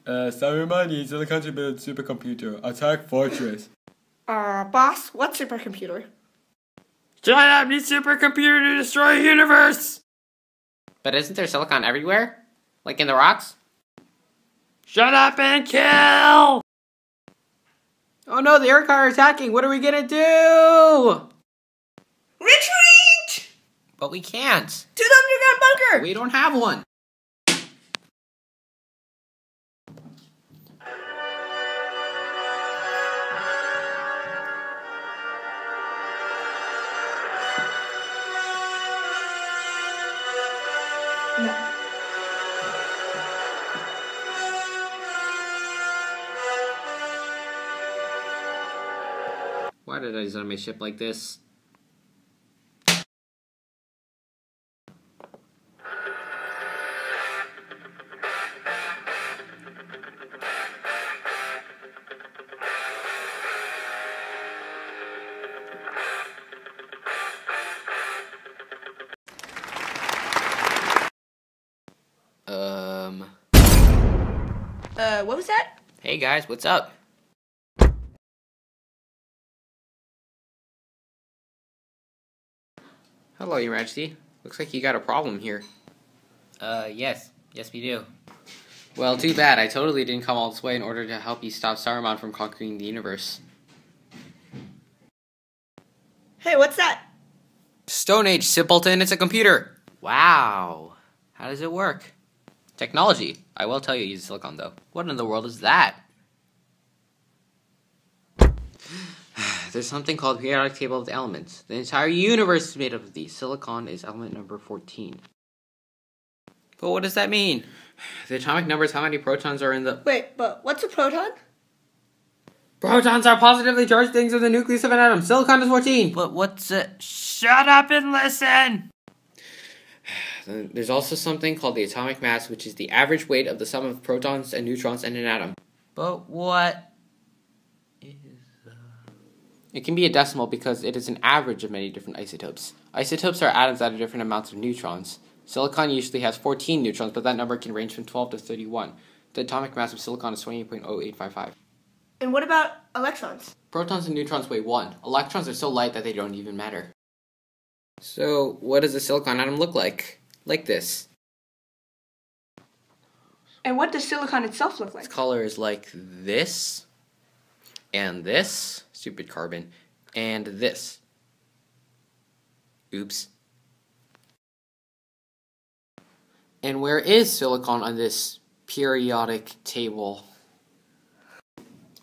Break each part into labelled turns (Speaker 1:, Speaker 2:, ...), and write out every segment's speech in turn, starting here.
Speaker 1: Saruman needs Silicon to build supercomputer. Attack Fortress.
Speaker 2: Boss, what supercomputer?
Speaker 3: Shut up! Need supercomputer to destroy the universe!
Speaker 4: But isn't there silicon everywhere? Like in the rocks?
Speaker 3: Shut up and kill!
Speaker 4: Oh no, the Uruk are attacking! What are we gonna do?
Speaker 2: Retreat!
Speaker 4: But we can't.
Speaker 2: To the underground bunker!
Speaker 4: We don't have one.
Speaker 2: No.
Speaker 4: Why did I design my ship like this?
Speaker 2: What was that?
Speaker 4: Hey guys, what's up? Hello, Your Majesty. Looks like you got a problem here. Yes. Yes, we do. Well, too bad. I totally didn't come all this way in order to help you stop Saruman from conquering the universe.
Speaker 2: Hey, what's that?
Speaker 4: Stone Age, simpleton, it's a computer! Wow. How does it work? Technology. I will tell you use silicon, though. What in the world is that? There's something called the periodic table of the elements. The entire universe is made up of these. Silicon is element number 14. But what does that mean? The atomic number is how many protons are in the...
Speaker 2: Wait, but what's a proton?
Speaker 4: Protons are positively charged things in the nucleus of an atom. Silicon is 14.
Speaker 3: But what's it? Shut up and listen!
Speaker 4: There's also something called the atomic mass, which is the average weight of the sum of protons and neutrons in an atom.
Speaker 3: But what is...
Speaker 4: It can be a decimal because it is an average of many different isotopes. Isotopes are atoms that have different amounts of neutrons. Silicon usually has 14 neutrons, but that number can range from 12 to 31. The atomic mass of silicon is 28.0855.
Speaker 2: And what about electrons?
Speaker 4: Protons and neutrons weigh 1. Electrons are so light that they don't even matter. So, what does a silicon atom look like? Like this.
Speaker 2: And what does silicon itself look like?
Speaker 4: Its color is like this, and this, stupid carbon, and this. Oops. And where is silicon on this periodic table?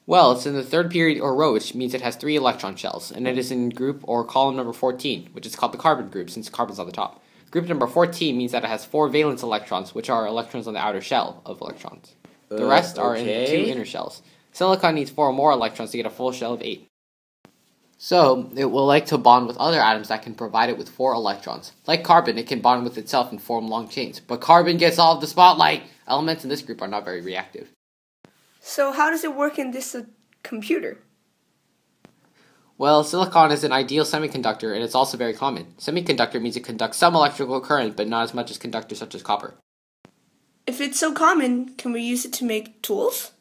Speaker 4: Well, it's in the third period or row, which means it has 3 electron shells, and it is in group or column number 14, which is called the carbon group, since carbon's on the top. Group number 14 means that it has 4 valence electrons, which are electrons on the outer shell of electrons. The rest are in 2 inner shells. Silicon needs 4 more electrons to get a full shell of 8. So, it will like to bond with other atoms that can provide it with 4 electrons. Like carbon, it can bond with itself and form long chains. But carbon gets all of the spotlight! Elements in this group are not very reactive.
Speaker 2: So how does it work in this computer?
Speaker 4: Well, silicon is an ideal semiconductor, and it's also very common. Semiconductor means it conducts some electrical current, but not as much as conductors such as copper.
Speaker 2: If it's so common, can we use it to make tools?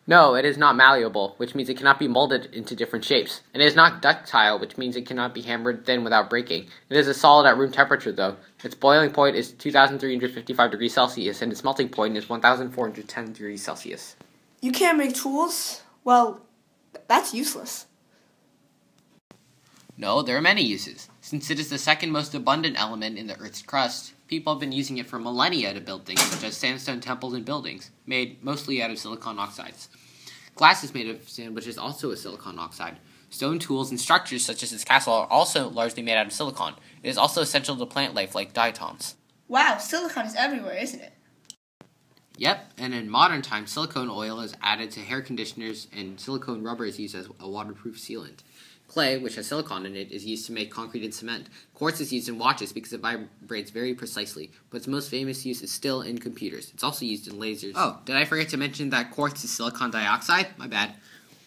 Speaker 4: No, it is not malleable, which means it cannot be molded into different shapes. And it is not ductile, which means it cannot be hammered thin without breaking. It is a solid at room temperature, though. Its boiling point is 2,355 degrees Celsius, and its melting point is 1,410 degrees Celsius.
Speaker 2: You can't make tools? Well, that's useless.
Speaker 4: No, there are many uses. Since it is the second most abundant element in the Earth's crust, people have been using it for millennia to build things such as sandstone temples and buildings, made mostly out of silicon oxides. Glass is made of sand, which is also a silicon oxide. Stone tools and structures such as this castle are also largely made out of silicon. It is also essential to plant life like diatoms.
Speaker 2: Wow, silicon is everywhere, isn't it?
Speaker 4: Yep, and in modern times, silicone oil is added to hair conditioners and silicone rubber is used as a waterproof sealant. Clay, which has silicon in it, is used to make concrete and cement. Quartz is used in watches because it vibrates very precisely, but its most famous use is still in computers. It's also used in lasers. Oh, did I forget to mention that quartz is silicon dioxide? My bad.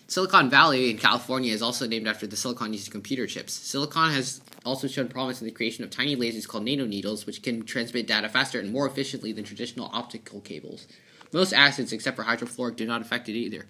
Speaker 4: Silicon Valley in California is also named after the silicon used in computer chips. Silicon has also shown promise in the creation of tiny lasers called nanoneedles, which can transmit data faster and more efficiently than traditional optical cables. Most acids, except for hydrofluoric, do not affect it either.